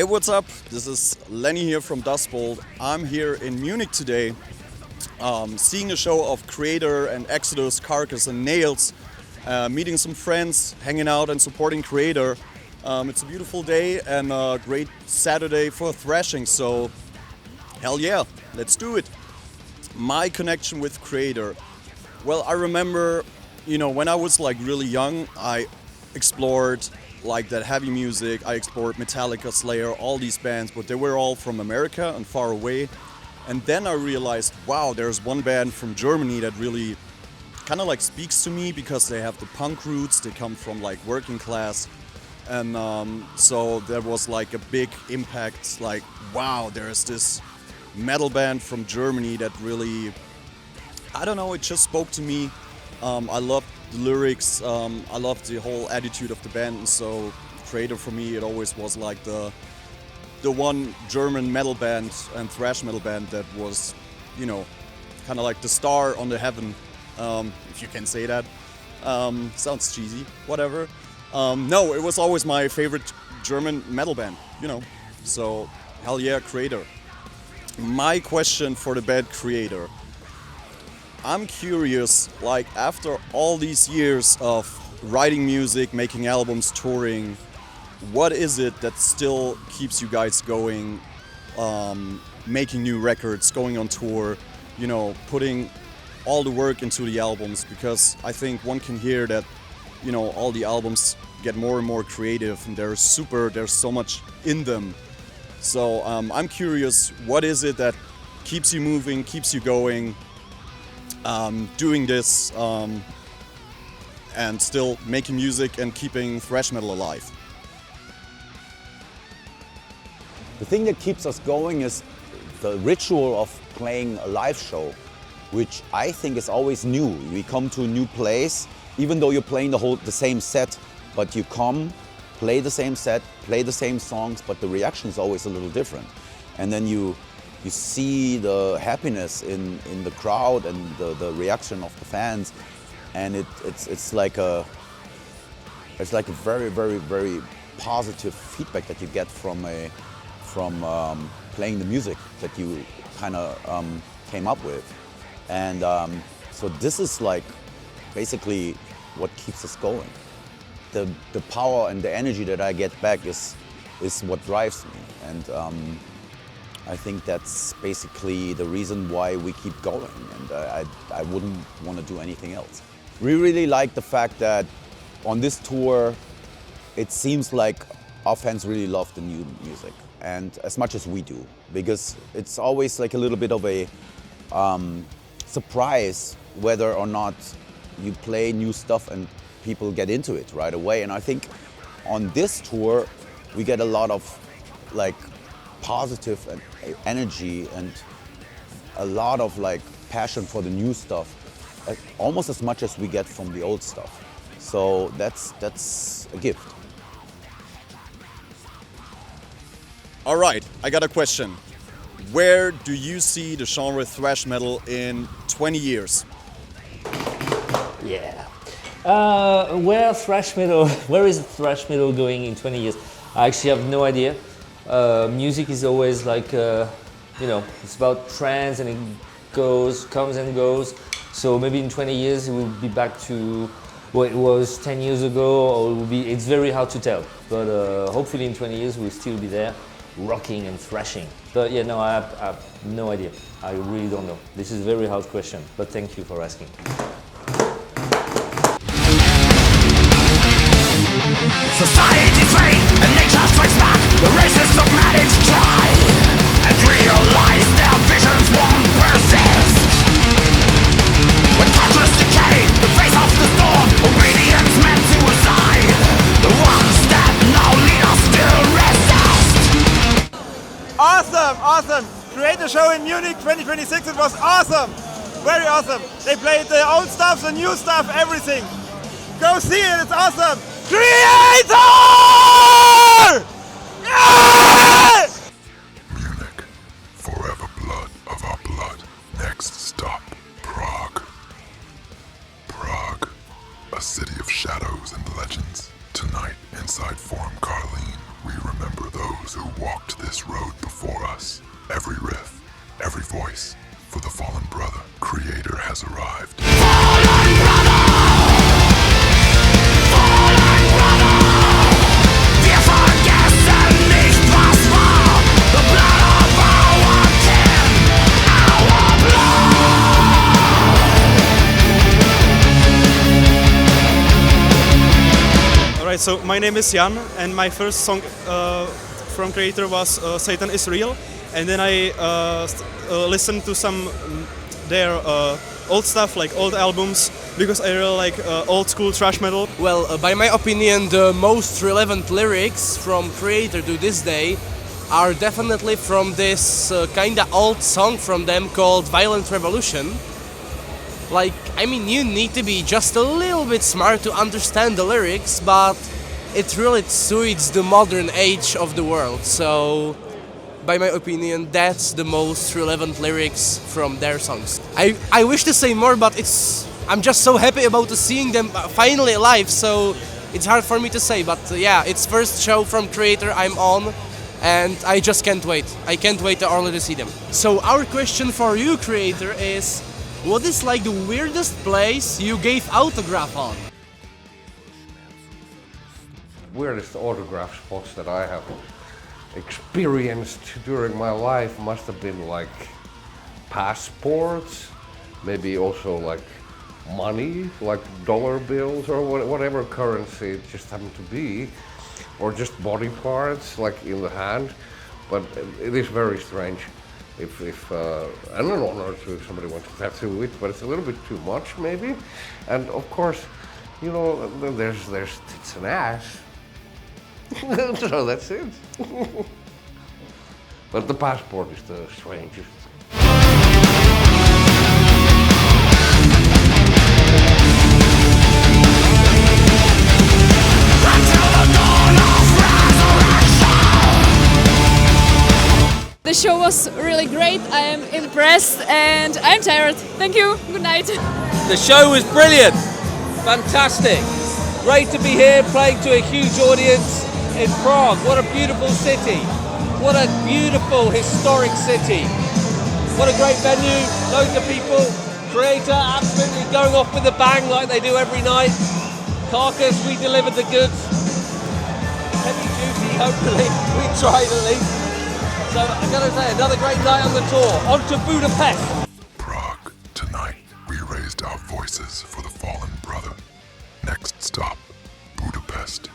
Hey, what's up? This is Lenny here from Dust Bowl. I'm here in Munich today, seeing a show of Kreator and Exodus, Carcass and Nails, meeting some friends, hanging out and supporting Kreator. It's a beautiful day and a great Saturday for thrashing, so hell yeah, let's do it. My connection with Kreator. Well, I remember, when I was like really young, I explored like that heavy music. I explored Metallica, Slayer, all these bands, but they were all from America and far away. And then I realized, wow, there's one band from Germany that really kind of like speaks to me because they have the punk roots. They come from like working class. And so there was like a big impact, like, wow, there's this metal band from Germany that really, I don't know, it just spoke to me. I loved the lyrics, I loved the whole attitude of the band, and so Kreator for me, it always was like the one German metal band and thrash metal band that was, kind of like the star on the heaven, if you can say that. Sounds cheesy, whatever. No, it was always my favorite German metal band, so hell yeah, Kreator. My question for the band Kreator. I'm curious, like after all these years of writing music, making albums, touring, what is it that still keeps you guys going, making new records, going on tour, putting all the work into the albums? Because I think one can hear that, all the albums get more and more creative and there's so much in them. So I'm curious, what is it that keeps you moving, keeps you going, doing this and still making music and keeping thrash metal alive? The thing that keeps us going is the ritual of playing a live show, which I think is always new. We come to a new place, even though you're playing the same set, but you come, play the same set, play the same songs, but the reaction is always a little different. And then you see the happiness in the crowd and the reaction of the fans, and it's like a very, very, very positive feedback that you get from playing the music that you kind of came up with. And so this is like basically what keeps us going. The power and the energy that I get back is what drives me, and I think that's basically the reason why we keep going, and I wouldn't want to do anything else. We really like the fact that on this tour, it seems like our fans really love the new music, and as much as we do, because it's always like a little bit of a surprise whether or not you play new stuff and people get into it right away. And I think on this tour, we get a lot of like positive energy and a lot of like passion for the new stuff, almost as much as we get from the old stuff. So that's a gift. All right, I got a question. Where do you see the genre thrash metal in 20 years? Yeah. Where is thrash metal going in 20 years? I actually have no idea. Music is always like, it's about trends and it comes and goes. So maybe in 20 years it will be back to what it was 10 years ago, or it's very hard to tell. But hopefully in 20 years we'll still be there, rocking and thrashing. But yeah, no, I have no idea. I really don't know. This is a very hard question, but thank you for asking. Society trained and nature strikes back. The racist dogmatics try and realize their visions won't persist. When conscious decay, the face of the storm, obedience meant suicide. The ones that now lead us still resist. Awesome! Kreator show in Munich 2026. It was awesome, very awesome. They played the old stuff, the new stuff, everything. Go see it, it's awesome. Kreator! Yeah! Munich, forever blood of our blood. Next stop, Prague. Prague, a city of shadows and legends. Tonight, inside Forum Carline, we remember those those who walked this road before us. Every riff, every voice, for the fallen brother, Kreator has arrived. Fallen brother! Fallen brother! Wir vergessen nicht, was war. The blood of our kin, our blood. Alright, so my name is Jan, and my first song from Kreator was Satan is Real. And then I listened to some their old stuff, like old albums, because I really like old school thrash metal. Well, by my opinion, the most relevant lyrics from Kreator to this day are definitely from this kinda old song from them called Violent Revolution. Like, I mean, you need to be just a little bit smart to understand the lyrics, but it really suits the modern age of the world. So, by my opinion, that's the most relevant lyrics from their songs. I wish to say more, but I'm just so happy about seeing them finally live, so it's hard for me to say. But yeah, it's first show from Kreator I'm on, and I just can't wait. I can't wait to already see them. So our question for you, Kreator, is what is like the weirdest place you gave autograph on? Weirdest autograph spots that I have experienced during my life must have been like passports, maybe also like money, like dollar bills or whatever currency it just happened to be, or just body parts like in the hand. But it is very strange if and an honor to if somebody wants to tattoo it, but it's a little bit too much maybe. And of course, you know, there's tits and ass. So that's it. But the passport is the strangest. The show was really great. I am impressed and I'm tired. Thank you. Good night. The show was brilliant, fantastic. Great to be here playing to a huge audience in Prague. What a beautiful city. What a beautiful historic city. What a great venue, loads of people. Kreator absolutely going off with a bang like they do every night. Carcass, we delivered the goods. Heavy duty, hopefully. We tried at least. So I gotta say, another great night on the tour. On to Budapest. Prague, tonight we raised our voices for the